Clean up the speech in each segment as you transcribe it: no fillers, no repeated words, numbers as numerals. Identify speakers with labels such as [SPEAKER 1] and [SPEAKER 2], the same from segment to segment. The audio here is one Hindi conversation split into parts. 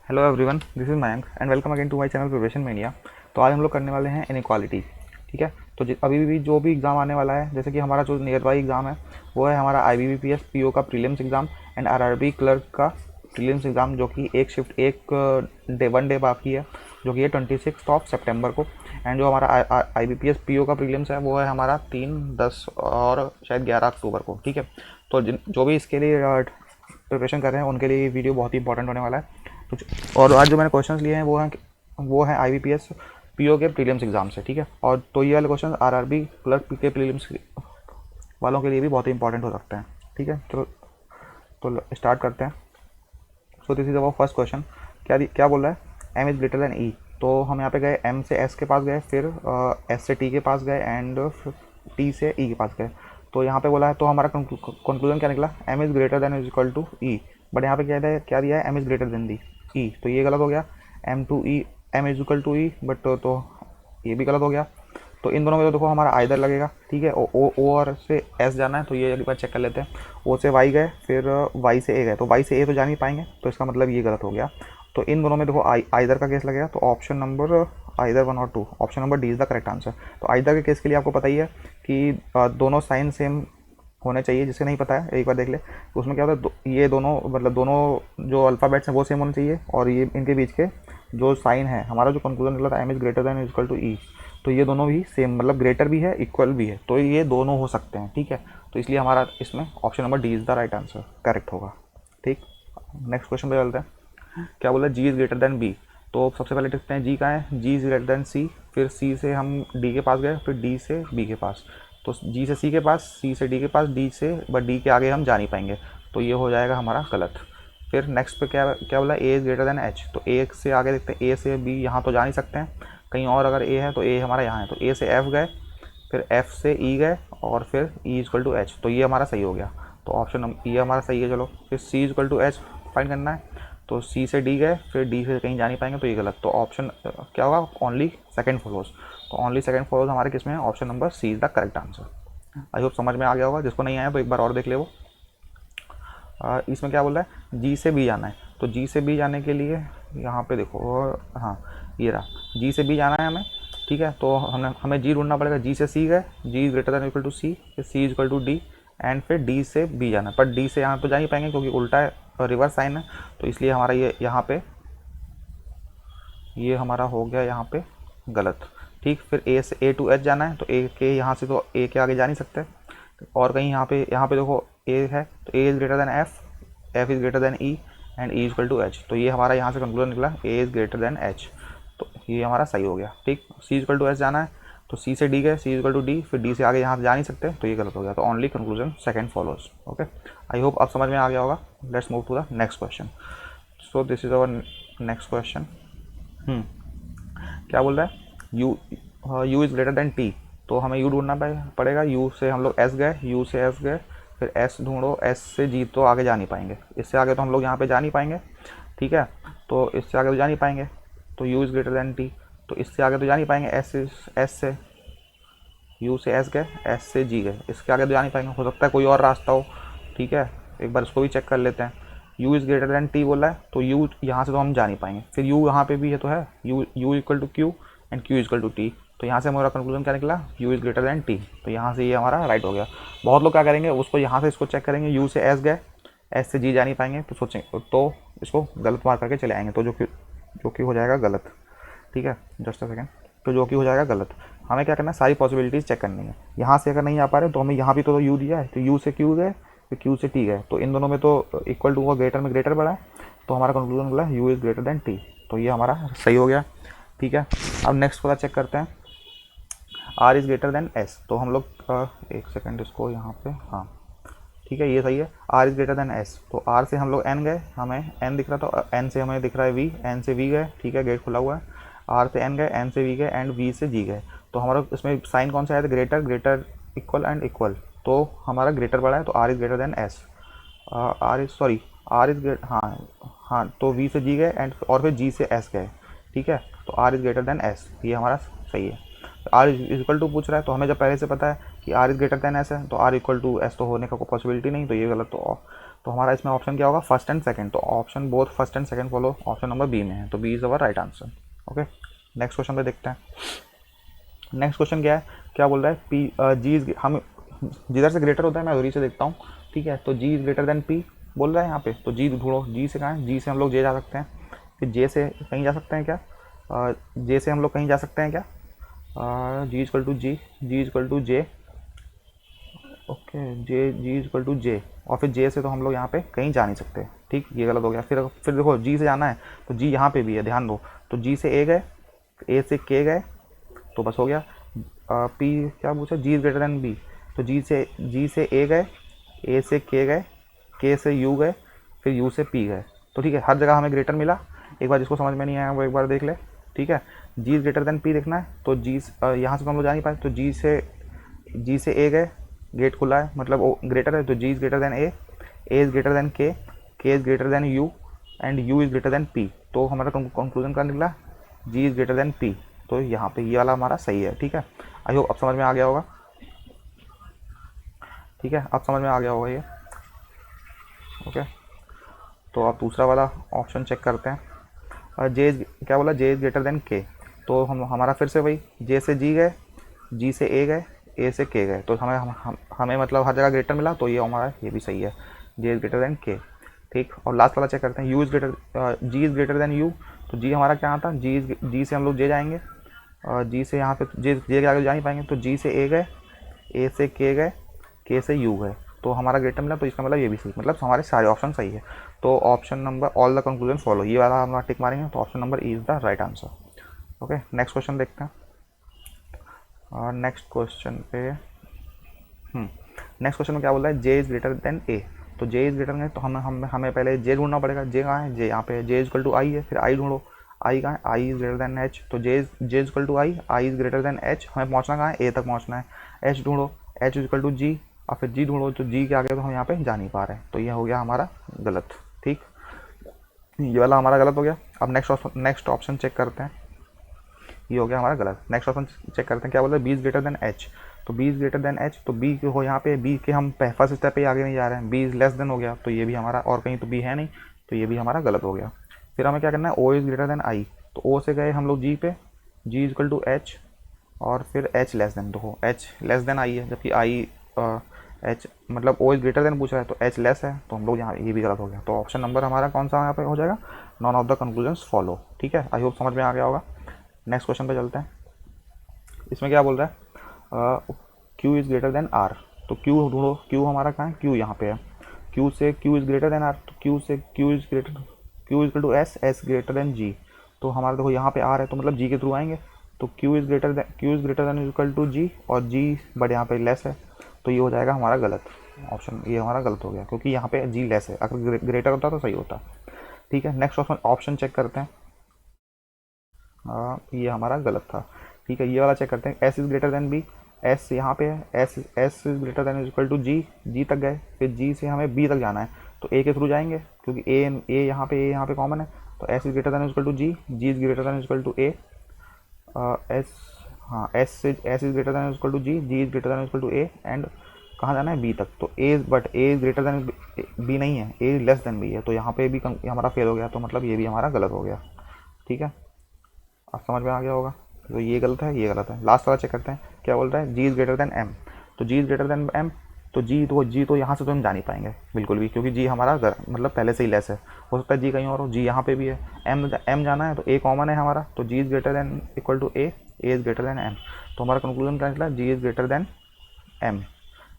[SPEAKER 1] Hello everyone, this is Mayank and welcome again to my channel preparation mania. तो आज हम लोग करने वाले हैं इनइक्वालिटी। ठीक है। तो अभी भी जो भी एग्ज़ाम आने वाला है, जैसे कि हमारा जो नियर बाई एग्ज़ाम है वो है हमारा IBBPS PO का prelims exam and RRB clerk का प्रीलिम्स एग्ज़ाम, जो कि एक शिफ्ट वन डे बाकी है, जो कि है 26 को। एंड जो हमारा IBPS PO का प्रीलिम्स है वो है हमारा 3, 10 और शायद 11 अक्टूबर को। ठीक है। तो जो भी इसके लिए प्रिपरेशन कर रहे हैं उनके लिए ये वीडियो बहुत ही इंपॉर्टेंट होने वाला है। और आज जो मैंने क्वेश्चंस लिए हैं वो हैं IBPS PO के प्रीलिम्स एग्जाम से। ठीक है। और तो ये वाले क्वेश्चन RRB क्लर्क के प्रीलिम्स वालों के लिए भी बहुत ही इंपॉर्टेंट हो सकते हैं। ठीक है। तो स्टार्ट करते हैं। सो this is our first question. क्या बोल रहा है? M is greater than E। तो हम यहाँ पे गए, M से S के पास गए, फिर S से T के पास गए एंड T से E के पास गए। तो यहाँ पे बोला है, तो हमारा कंक्लूजन क्या निकला? M is greater than is equal to E। But यहाँ पे क्या दिया है? M is greater than E। तो ये गलत हो गया। M is equal to E, but तो ये भी गलत हो गया। तो इन दोनों में तो देखो हमारा आइदर लगेगा। ठीक है। ओ और से एस जाना है, तो ये एक बार चेक कर लेते हैं। ओ से वाई गए, फिर वाई से ए गए, तो वाई से ए तो जा नहीं पाएंगे, तो इसका मतलब ये गलत हो गया। तो इन दोनों में देखो आइदर का केस लगेगा, तो ऑप्शन नंबर आइदर 1 और 2, option number D is the correct answer. तो आइदर के केस के लिए आपको पता ही है कि दोनों साइन सेम होने चाहिए। जिससे नहीं पता है एक बार देख ले। तो उसमें क्या होता है, ये दोनों मतलब दोनों जो अल्फ़ाबेट्स हैं वो सेम होने चाहिए, और ये इनके बीच के जो साइन है, हमारा जो कंक्लूजन निकला था M is greater than equal to E, तो ये दोनों भी सेम, मतलब ग्रेटर भी है इक्वल भी है, तो ये दोनों हो सकते हैं। ठीक है। तो इसलिए हमारा इसमें option number D is the right answer correct होगा। ठीक। नेक्स्ट क्वेश्चन पे चलते हैं। क्या बोला? G is greater then B। तो सबसे पहले देखते हैं G का है। G is greater then C, फिर C से हम D के पास गए, फिर D से B के पास। तो G से C के पास, C से D के पास, D से बट D के आगे हम जा नहीं पाएंगे, तो ये हो जाएगा हमारा गलत। फिर नेक्स्ट पे क्या क्या बोला? A is greater than H। तो A से आगे देखते हैं, A से B यहाँ तो जा नहीं सकते हैं, कहीं और अगर A है तो A हमारा यहाँ है, तो A से F गए, फिर F से E गए, और फिर E इक्वल टू H, तो ये हमारा सही हो गया। तो ऑप्शन ये हमारा सही है। चलो फिर C equal to H find करना है। तो C से D गए, फिर D से कहीं जा नहीं पाएंगे, तो ये गलत। तो ऑप्शन क्या होगा? Only second follows. तो ओनली सेकंड फॉलोज हमारे किस में है? Option number C is the correct answer. I hope समझ में आ गया होगा। जिसको नहीं आया तो एक बार और देख ले वो। इसमें क्या बोल रहा है? G से B जाना है। तो G से B जाने के लिए यहाँ पे देखो, हाँ ये रहा, G से B जाना है हमें। ठीक है। तो हमें G ढूंढना पड़ेगा। G से C गए, G greater than equal to C, फिर C equal to D, and फिर D से B जाना है। पर D से यहाँ तो जा नहीं पाएंगे क्योंकि उल्टा है, रिवर्स साइन है, तो इसलिए हमारा ये यहाँ पे ये हमारा हो गया यहाँ पे गलत। ठीक। फिर A से A टू H जाना है, तो A के यहाँ से तो A के आगे जा नहीं सकते, और कहीं यहाँ पे देखो A है, तो A is greater than F, F is greater than E, and E equal to H। तो ये हमारा यहाँ से कंक्लूजन निकला A is greater than H, तो ये हमारा सही हो गया। ठीक। C इक्वल टू H जाना है, तो C से D गए, C इक्वल टू D, फिर D से आगे यहाँ से जा नहीं सकते, तो ये गलत हो गया। तो only conclusion second follows. Okay. I hope अब समझ में आ गया होगा। Let's move to the next question. So this is our next question. क्या बोल रहा है? U is greater than T। तो हमें U ढूंढना पड़ेगा। U से हम लोग S गए, U से S गए, फिर S ढूंढो, S से G तो आगे जा नहीं पाएंगे, इससे आगे तो हम लोग यहाँ पे जा नहीं पाएंगे। ठीक है। तो इससे आगे तो जा नहीं पाएंगे, तो U is greater than T। तो इससे आगे तो जा नहीं पाएंगे, S से U से S गए, S से G गए, इसके आगे तो जा नहीं पाएंगे। हो सकता है कोई और रास्ता हो। ठीक है। एक बार इसको भी चेक कर लेते हैं। U is greater than T बोला है, तो U यहाँ से तो हम जा नहीं पाएंगे, फिर U यहाँ पे भी है, तो है U equal to Q and Q equal to T। तो यहाँ से हमारा कंक्लूजन क्या निकला? U is greater than T। तो यहाँ से ये हमारा राइट हो गया। बहुत लोग क्या करेंगे, उसको यहाँ से इसको चेक करेंगे, U से S गए, S से G जा नहीं पाएंगे, तो सोचेंगे तो इसको गलत मार्क करके चले आएंगे, तो जो कि हो जाएगा गलत। ठीक है। Just a second. तो जो कि हो जाएगा गलत। हमें क्या करना है? सारी पॉसिबिलिटीज़ चेक करनी है। यहाँ से अगर नहीं आ पा रहे तो हमें यहाँ भी तो U दिया है, तो U से Q गए, फिर Q से T गए, तो इन दोनों में तो इक्वल टू का ग्रेटर में ग्रेटर बड़ा है, तो हमारा कंक्लूजन निकला U is greater than T। तो ये हमारा सही हो गया। ठीक है। अब नेक्स्ट वाला चेक करते हैं। R is greater then S। तो हम लोग एक सेकेंड इसको यहाँ पे, हाँ ठीक है, ये सही है। R is greater then S। तो R से हम लोग N गए, हमें N दिख रहा था, N से हमें दिख रहा है V, N से V गए। ठीक है। गेट खुला हुआ है। R से N गए, N से V गए, एंड V से G गए। तो हमारा इसमें साइन कौन सा आया था? Greater, greater, equal and equal. तो हमारा ग्रेटर बड़ा है, तो R is greater then S। R is great, हाँ तो V से G गए एंड और फिर G से S गए। ठीक है। तो R is greater then S, ये हमारा सही है। R इज इक्वल टू पूछ रहा है, तो हमें जब पहले से पता है कि R is greater then S है, तो R इक्वल टू S तो होने का कोई पॉसिबिलिटी नहीं, तो ये गलत। तो हमारा इसमें ऑप्शन क्या होगा, फर्स्ट एंड सेकंड। तो option both first and second follow option number B में है, तो B is our right answer. Okay, next question पे देखते हैं। नेक्स्ट क्वेश्चन क्या है, क्या बोल रहा है, पी जी इज, हम जिधर से ग्रेटर होता है मैं उधर से देखता हूँ, ठीक है। तो g is greater than P बोल रहा है यहाँ पे, तो जी ढूंढो, जी से कहाँ है, जी से हम लोग जे जा सकते हैं, फिर जे से कहीं जा सकते हैं क्या, जे से हम लोग कहीं जा सकते हैं क्या, g equal to ji, g equal to j, okay, j g equal to j, और फिर जे से तो हम लोग यहाँ पे कहीं जा नहीं सकते, ठीक, ये गलत हो गया। फिर देखो जी से जाना है तो जी यहाँ पे भी है, ध्यान दो, तो जी से ए गए, ए से के गए, तो बस हो गया। पी क्या पूछा, जी इज ग्रेटर देन बी, तो जी से ए गए, ए से के गए, के से यू गए, फिर यू से पी गए, तो ठीक है, हर जगह हमें ग्रेटर मिला। एक बार जिसको समझ में नहीं आया वो एक बार देख ले, ठीक है। जी इज ग्रेटर देन पी देखना है, तो जी यहाँ से तो हम लोग जा नहीं पाए, तो जी से ए गए, गेट खुला है मतलब वो ग्रेटर है, तो g is greater than a is greater than k is greater than u, and u is greater than p. तो हमारा कंक्लूजन क्या निकला, g is greater than p. तो यहाँ पे ये वाला हमारा सही है, ठीक है। आई होप अब समझ में आ गया होगा, ठीक है, अब समझ में आ गया होगा ये। ओके, तो आप दूसरा वाला ऑप्शन चेक करते हैं। जे इज क्या बोला, जे इज ग्रेटर देन के, तो हमारा फिर से वही, जे से जी गए, जी से ए गए, ए से के गए, तो हमें मतलब हर जगह ग्रेटर मिला, तो ये हमारा ये भी सही है, जे इज ग्रेटर देन के, ठीक। और लास्ट वाला चेक करते हैं, U is greater, G is greater than U, तो जी हमारा क्या आता, जी से हम लोग जे जाएंगे, जी से यहाँ पे जे के आगे जा नहीं पाएंगे, तो जी से ए गए, ए से के गए, के से यू गए, तो हमारा ग्रेटर मिला, तो इसका मतलब ये भी सही, मतलब हमारे सारे ऑप्शन सही है। तो option number all the conclusion follow, ये वाला हम टिक मारेंगे, तो option number E is the right answer. Okay, next question देखते हैं। और नेक्स्ट क्वेश्चन पे नेक्स्ट क्वेश्चन में क्या बोल रहा है, जे इज़ ग्रेटर देन ए, तो जे इज़ ग्रेटर है, तो हमें पहले जे ढूंढना पड़ेगा, जे कहाँ है, जे यहाँ पे, जे इजकल टू आई है, फिर आई ढूंढो, आई कहाँ है, i is greater than h, तो j equal to i is greater than h, हमें पहुँचना कहाँ है, ए तक पहुँचना है, एच ढूंढो, एच इजकल टू जी, और फिर जी ढूंढो, तो जी के आगे तो हम यहाँ पे जा नहीं पा रहे हैं, तो ये हो गया हमारा गलत, ठीक, ये वाला हमारा गलत हो गया। अब नेक्स्ट ऑप्शन चेक करते हैं, ये हो गया हमारा गलत। नेक्स्ट ऑप्शन चेक करते हैं, क्या बोल रहा है, b is greater than h, तो b is greater than h, तो बी हो यहाँ पे, बी के हम फर्स्ट स्टेप पे आगे नहीं जा रहे हैं, बी इज लेस देन हो गया, तो ये भी हमारा, और कहीं तो बी है नहीं, तो ये भी हमारा गलत हो गया। फिर हमें क्या करना है, O is greater than I, तो ओ से गए हम लोग जी पे, जी इजकल टू एच, और फिर एच लेस देन, देखो एच लेस देन आई है, जबकि आई एच मतलब ओ इज ग्रेटर देन पूछ रहा है, तो एच लेस है, तो हम लोग यहाँ, ये भी गलत हो गया। तो ऑप्शन नंबर हमारा कौन सा यहाँ पे हो जाएगा, none of the conclusions follow, ठीक है। आई होप समझ में आ गया होगा। नेक्स्ट क्वेश्चन पे चलते हैं। इसमें क्या बोल रहा है, q is greater than r, तो क्यू ढूंढो, क्यू हमारा कहाँ है, क्यू यहाँ पे है, क्यू से q is greater than r, तो क्यू से q is equal to s, s greater than g, तो हमारा देखो यहाँ पे आर है, तो मतलब जी के थ्रू आएंगे, तो Q is greater than equal to g, और जी बट यहाँ पे लेस है, तो ये हो जाएगा हमारा गलत ऑप्शन, ये हमारा गलत हो गया, क्योंकि यहाँ पे जी लेस है, अगर ग्रेटर होता तो सही होता, ठीक है। नेक्स्ट ऑप्शन चेक करते हैं, ये हमारा गलत था, ठीक है। ये वाला चेक करते हैं, s is greater than b, s यहाँ पे है, s is greater than equal to ji, g तक गए, फिर जी से हमें बी तक जाना है, तो ए के थ्रू जाएंगे, क्योंकि ए यहाँ पे कॉमन है, तो S is greater than equal to ji, G is greater than equal to A, S, हाँ S is greater than equal to ji, G is greater than equal to A, and कहाँ जाना है, बी तक, तो A but A is greater than B नहीं है, ए लेस देन बी है, तो यहाँ पे भी हमारा फेल हो गया, तो मतलब ये भी हमारा गलत हो गया, ठीक है। अब समझ में आ गया होगा, तो ये गलत है, ये गलत है। लास्ट वाला चेक करते हैं, क्या बोल रहा है, जी इज़ ग्रेटर देन एम, तो G is greater than M, तो जी तो यहाँ से तो हम जा नहीं पाएंगे बिल्कुल भी, क्योंकि जी हमारा मतलब पहले से ही लेस है, हो सकता है जी कहीं और हो, जी यहाँ पे भी है, एम जाना है, तो ए कॉमन है हमारा, तो G is greater than equal to A is greater than M, तो हमारा कंक्लूजन क्या निकला, G is greater than M,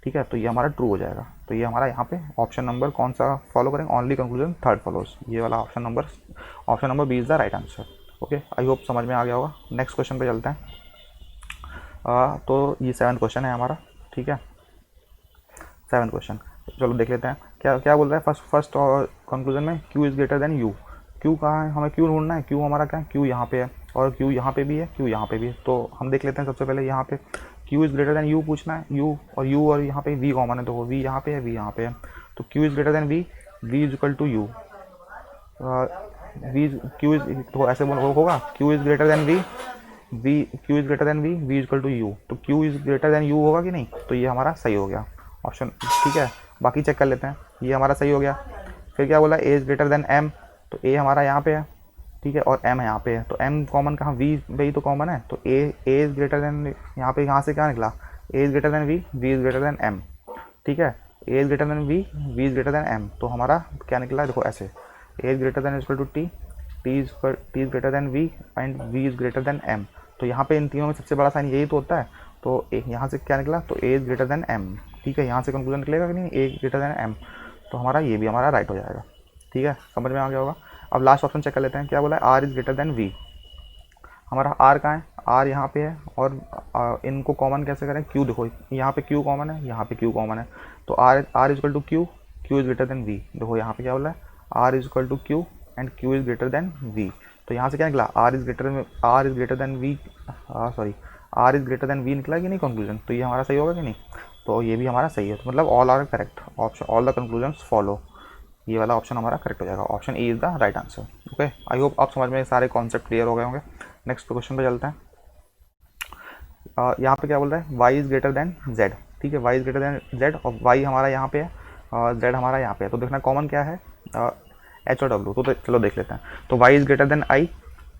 [SPEAKER 1] ठीक है। तो ये हमारा ट्रू हो जाएगा, तो ये हमारा यहाँ पे ऑप्शन नंबर कौन सा फॉलो करेंगे, ओनली कंक्लूजन थर्ड फॉलोज, ये वाला option number B is the right answer. Okay, I hope समझ में आ गया होगा। नेक्स्ट क्वेश्चन पे चलते हैं। तो ये 7th क्वेश्चन है हमारा, ठीक है, 7th क्वेश्चन, चलो देख लेते हैं क्या क्या बोल रहा है। फर्स्ट कंक्लूजन में Q is greater than you, Q कहाँ है, हमें क्यू ढूंढना है, क्यू हमारा क्या है, क्यू यहाँ पे है, और क्यू यहाँ पे भी है, क्यू यहाँ पे भी है, तो हम देख लेते हैं सबसे पहले यहाँ पे Q is greater than you पूछना है, यू और यहाँ पे वी कॉमन है, तो वी यहाँ पे है, वी यहाँ पे है, तो Q is greater than V is equal to U, Q is तो ऐसे होगा, Q is greater than Q is greater than V is equal to U, तो Q is greater than U होगा कि नहीं, तो ये हमारा सही हो गया ऑप्शन, ठीक है। बाकी चेक कर लेते हैं, ये हमारा सही हो गया। फिर क्या बोला, A is greater than M, तो ए हमारा यहाँ पे है, ठीक है, और एम यहाँ पे है, तो एम कॉमन कहाँ, वी भाई तो कॉमन है, तो ए इज़ ग्रेटर देन, यहाँ पे यहाँ से क्या निकला, A is greater than V is greater than M, ठीक है, A is greater than V is greater than M, तो हमारा क्या निकला, देखो ऐसे, A is greater than equal to T, T is greater than V and V is greater than M. तो यहाँ पे इन तीनों में सबसे बड़ा साइन यही तो होता है, तो यहाँ से क्या निकला, तो A is greater than M, ठीक है, यहाँ से कंक्लूजन निकलेगा कि नहीं, ए ग्रेटर देन एम, तो हमारा ये भी हमारा राइट हो जाएगा, ठीक है, समझ में आ गया होगा। अब लास्ट ऑप्शन चेक कर लेते हैं, क्या बोला है, R is greater than V, हमारा आर कहाँ है, आर यहाँ पे है, और इनको कॉमन कैसे करें, क्यू, देखो यहाँ पे क्यू कॉमन है, यहाँ पे क्यू कॉमन है, तो R is equal to Q, Q is greater than V, देखो यहाँ पे क्या बोला है, R is equal to Q and Q is greater than V, तो यहाँ से क्या निकला, R is greater than V, sorry R is greater than V निकला कि नहीं कंक्लूजन, तो ये हमारा सही होगा कि नहीं, तो ये भी हमारा सही है, तो मतलब all are correct option, all the conclusions follow, ये वाला ऑप्शन हमारा करेक्ट हो जाएगा, option A is the right answer. Okay, I hope आप समझ में सारे कॉन्सेप्ट क्लियर हो गए होंगे। नेक्स्ट क्वेश्चन पे चलते हैं। यहाँ पे क्या बोल रहा है, y is greater than z, ठीक है, y is greater than z, और y हमारा यहाँ पे है और z हमारा यहाँ पे है, तो देखना कॉमन क्या है, h और w, तो चलो देख लेते हैं। तो y is greater then i,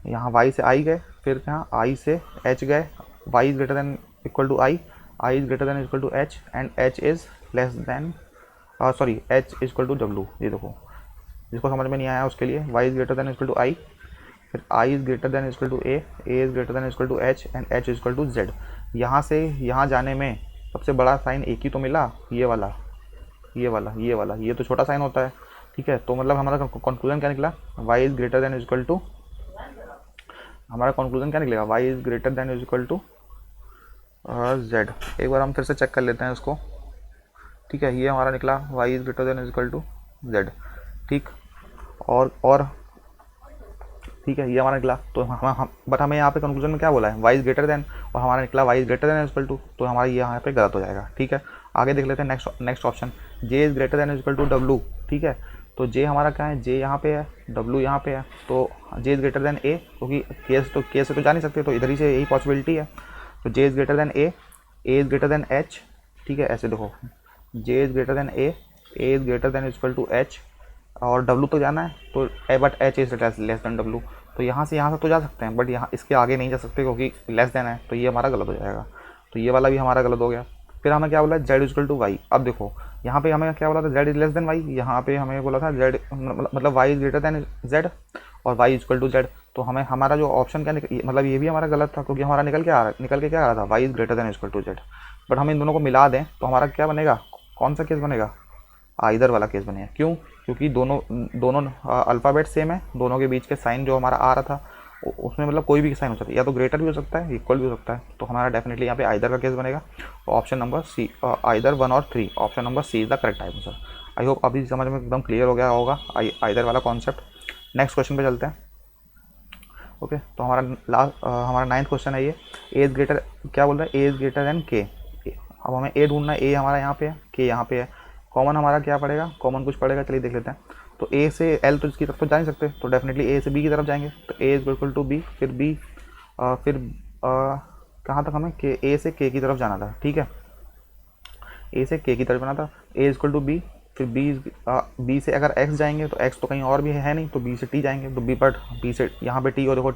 [SPEAKER 1] यहाँ y से i गए, फिर यहाँ i से h गए, y is greater than equal to i is greater than equal to h and h is less than sorry h is equal to w, ये देखो जिसको समझ में नहीं आया उसके लिए, y is greater than equal to i, फिर i is greater than equal to a is greater than equal to h and h is equal to z। यहाँ से यहाँ जाने में सबसे बड़ा साइन एक ही तो मिला, ये वाला, ये वाला, ये वाला, ये तो छोटा साइन होता है, ठीक है, तो मतलब हमारा कंक्लूजन क्या निकला, y is greater than equal to, हमारा कंक्लूजन क्या निकलेगा, y is greater than equal to z। एक बार हम फिर से चेक कर लेते हैं इसको, ठीक है, ये हमारा निकला y is greater than equal to z, ठीक, और ठीक है, ये हमारा निकला, तो हम बट हमें यहाँ पे कंक्लूजन में क्या बोला है, y इज़ ग्रेटर देन, और हमारा निकला y is greater than equal to, तो हमारा ये यहाँ पे गलत हो जाएगा, ठीक है। आगे देख लेते हैं next option, j is greater than equal to w, ठीक है, तो j हमारा क्या है, j यहाँ पे है, w यहाँ पे है, तो j is greater than a, क्योंकि केस से तो जा नहीं सकते, तो इधर ही से यही पॉसिबिलिटी है, तो j is greater than a is greater than h, ठीक है, ऐसे देखो j is greater than a is greater than equal to h, और w तो जाना है, तो but h is less than w, तो यहाँ से तो जा सकते हैं, बट यहाँ इसके आगे नहीं जा सकते क्योंकि लेस देन है, तो ये हमारा गलत हो जाएगा, तो ये वाला भी हमारा गलत हो गया। फिर हमें क्या बोला, z इक्वल टू वाई, अब देखो यहाँ पे हमें क्या बोला था, z is less than Y, यहाँ पे हमें बोला था z मतलब y is greater than z और y इक्वल टू z, तो हमें हमारा जो ऑप्शन क्या मतलब ये भी हमारा गलत था, क्योंकि हमारा निकल के क्या आ रहा था, y is greater than equal to z, but हम इन दोनों को मिला दें तो हमारा क्या बनेगा, कौन सा केस बनेगा, आइदर वाला केस बनेगा, क्यों, क्योंकि दोनों अल्फ़ाबेट सेम है, दोनों के बीच के साइन जो हमारा आ रहा था उसमें मतलब कोई भी साइन हो सकता है, या तो ग्रेटर भी हो सकता है, इक्वल भी हो सकता है, तो हमारा डेफिनेटली यहाँ पे आइदर का केस बनेगा, ऑप्शन नंबर सी, आइदर 1 और 3, option number C is the correct answer. I hope अभी समझ में एकदम क्लियर हो गया होगा आइदर वाला कॉन्सेप्ट। नेक्स्ट क्वेश्चन पे चलते हैं। ओके, तो हमारा 9th क्वेश्चन है ये, ए इज ग्रेटर, क्या बोल रहा है, ए इज ग्रेटर देन के, अब हमें ए ढूंढना है, ए हमारा यहाँ पे है, के यहाँ पे है, कॉमन हमारा क्या पड़ेगा, कॉमन कुछ पड़ेगा, चलिए देख लेते हैं। तो ए से एल तो इसकी तरफ तो जा नहीं सकते, तो डेफिनेटली ए से बी की तरफ जाएंगे, तो ए इज इक्वल टू बी, फिर बी, फिर कहाँ तक हमें के, ए से के की तरफ जाना था, ठीक है, ए से के की तरफ जाना था, ए इज इक्वल टू बी, फिर बी से अगर एक्स जाएंगे तो एक्स तो कहीं और भी है नहीं, तो बी से टी जाएंगे, तो बी से यहाँ पे टी, और देखो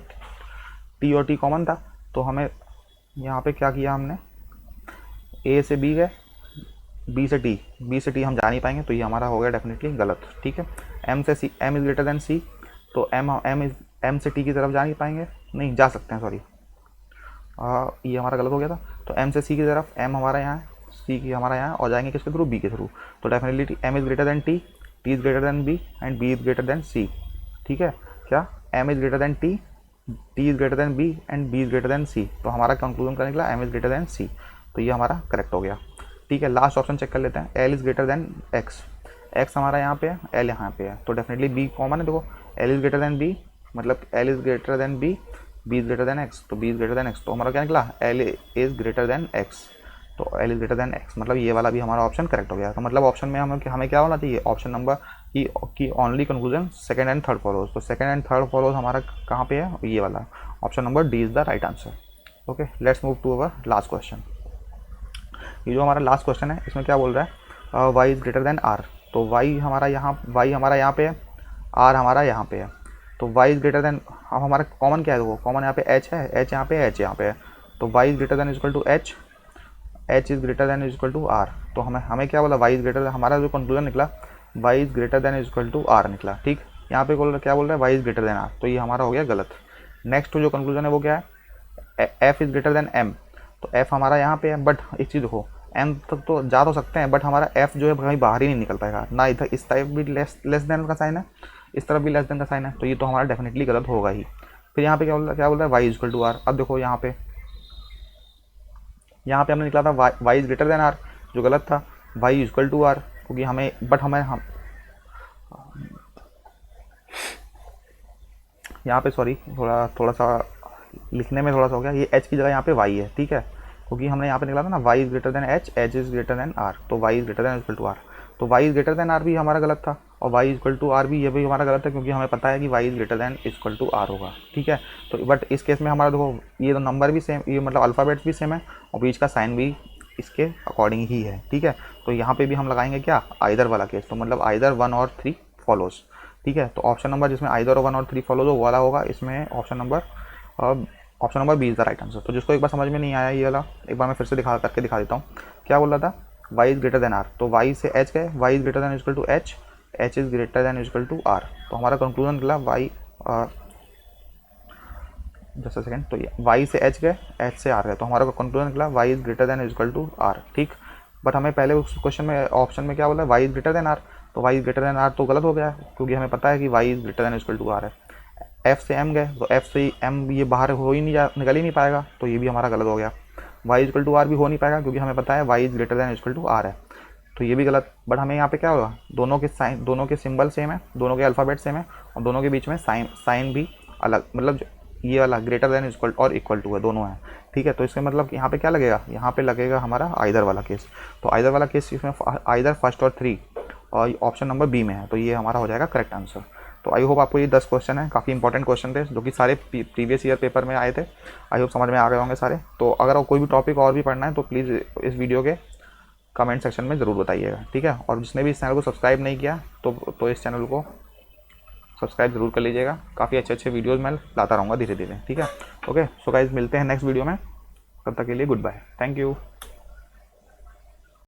[SPEAKER 1] टी और टी कॉमन था, तो हमें यहाँ पे क्या किया हमने, ए से बी गए, बी से टी हम जा नहीं पाएंगे, तो ये हमारा हो गया डेफिनेटली गलत, ठीक है। एम से सी, M is greater than C, तो एम से टी की तरफ जा नहीं पाएंगे, नहीं जा सकते हैं, सॉरी ये हमारा गलत हो गया था, तो एम से सी की तरफ, एम हमारा यहाँ है, सी की हमारा यहाँ, और जाएंगे किसके थ्रू, बी के थ्रू, तो definitely M is greater than T is greater than B and B is greater than C, ठीक है, क्या M is greater than T is greater than B and B is greater than C, तो हमारा कंक्लूजन क्या निकला, M is greater than C, तो ये हमारा करेक्ट हो गया, ठीक है। लास्ट ऑप्शन चेक कर लेते हैं, L is greater than x, x हमारा यहाँ पे है, एल यहाँ पे है, तो डेफिनेटली बी कॉमन है, देखो L is greater than B, मतलब L is greater than B, B is greater than X, तो B is greater than X, तो हमारा क्या निकला, L is greater than X, तो L is greater than X, मतलब ये वाला भी हमारा ऑप्शन करेक्ट हो गया। तो मतलब ऑप्शन में हमें क्या होना चाहिए, ऑप्शन नंबर की only conclusion second and third follows, तो सेकंड एंड थर्ड फॉलोज हमारा कहाँ पे है, ये वाला, option number D is the right answer. Okay, let's move to our last question. ये जो हमारा लास्ट क्वेश्चन है, इसमें क्या बोल रहा है, y is greater than r, तो y हमारा यहाँ पे है, r हमारा यहाँ पे है। तो y इज ग्रेटर देन, अब हमारा कॉमन क्या है, वो कॉमन यहाँ पे h है, h यहाँ पे h यहाँ पे है। तो y is greater than equal to h, h is greater than equal to r। तो हमें क्या बोला, y इज ग्रेटर देन, हमारा जो कंक्लूजन निकला y is greater than equal to r निकला। ठीक, यहाँ पे क्या बोल रहा है, y is greater than r, तो ये हमारा हो गया गलत। नेक्स्ट जो कंक्लूजन है वो क्या है, f is greater then m। तो f हमारा यहाँ पे है, बट एक चीज़ देखो, m तक तो जा तो सकते हैं, बट हमारा f जो है कहीं बाहर ही नहीं निकल पाएगा ना। इधर इस टाइप भी लेस देन का साइन है, इस तरफ भी लेस देन का साइन है, तो ये तो हमारा डेफिनेटली गलत होगा ही। फिर यहाँ पे क्या बोल रहा है, y इक्वल टू r। अब देखो यहाँ पे हमने निकला था y is greater than r, जो गलत था, y इक्वल टू r, क्योंकि हमें यहाँ पे सॉरी थोड़ा सा लिखने में थोड़ा सा हो गया, ये h की जगह यहाँ पे y है। ठीक है, क्योंकि हमने यहाँ पे निकला था ना y is greater than h, h is greater than r, तो y is greater than equal to r। तो y is greater than r भी हमारा गलत था, और y इक्वल टू r भी, ये भी हमारा गलत है, क्योंकि हमें पता है कि y is greater than equal to r होगा। ठीक है, तो बट इस केस में हमारा देखो, ये तो नंबर भी सेम, ये मतलब अल्फ़ाबेट्स भी सेम है, और बीच का साइन भी इसके अकॉर्डिंग ही है। ठीक है, तो यहाँ पे भी हम लगाएंगे क्या, आइदर वाला केस, तो मतलब आइदर 1 और 3 फॉलोज। ठीक है, तो ऑप्शन नंबर जिसमें आइदर 1 और 3 फॉलोज वो वाला होगा, इसमें option number B is the right answer. तो जिसको एक बार समझ में नहीं आया ये वाला, एक बार मैं फिर से दिखा देता हूँ। क्या बोल रहा था, y is greater than r, तो y से h गए, y is greater than equal to h, h is greater than equal to r। तो हमारा कंक्लूजन निकला y, जस्ट अ सेकेंड, तो y से h गए, h से r गए, तो हमारा कंक्लूजन निकला y is greater than equal to r। ठीक, बट हमें पहले उस क्वेश्चन में ऑप्शन में क्या बोला, y is greater than r, तो y is greater than r तो गलत हो गया, क्योंकि हमें पता है कि y is greater than equal to r है। f से m गए, तो f से m ये बाहर हो ही नहीं, निकल ही नहीं पाएगा, तो ये भी हमारा गलत हो गया। y इक्वल टू r भी हो नहीं पाएगा, क्योंकि हमें पता है y is greater than equal to r है, तो ये भी गलत। बट हमें यहाँ पे क्या होगा, दोनों के सिंबल सेम है, दोनों के अल्फ़ाबेट सेम है, और दोनों के बीच में साइन भी अलग, मतलब ये वाला ग्रेटर देन इक्वल और इक्वल टू है, दोनों है। ठीक है, तो इसका मतलब यहाँ पे क्या लगेगा, यहाँ पे लगेगा हमारा आइदर वाला केस। तो आइदर वाला केस इसमें आइदर फर्स्ट और 3 और ऑप्शन नंबर बी में है, तो ये हमारा हो जाएगा करेक्ट आंसर। तो आई होप आपको ये 10 क्वेश्चन है, काफ़ी इंपॉर्टेंट क्वेश्चन थे, जो कि सारे प्रीवियस ईयर पेपर में आए थे। आई होप समझ में आ गए होंगे सारे। तो अगर कोई भी टॉपिक और भी पढ़ना है तो प्लीज़ इस वीडियो के कमेंट सेक्शन में ज़रूर बताइएगा। ठीक है, और जिसने भी इस चैनल को सब्सक्राइब नहीं किया तो इस चैनल को सब्सक्राइब ज़रूर कर लीजिएगा। काफ़ी अच्छे वीडियोज़ मैं लाता रहूँगा धीरे धीरे। ठीक है, ओके, सो गाइस मिलते हैं नेक्स्ट वीडियो में, तब तक के लिए गुड बाय, थैंक यू।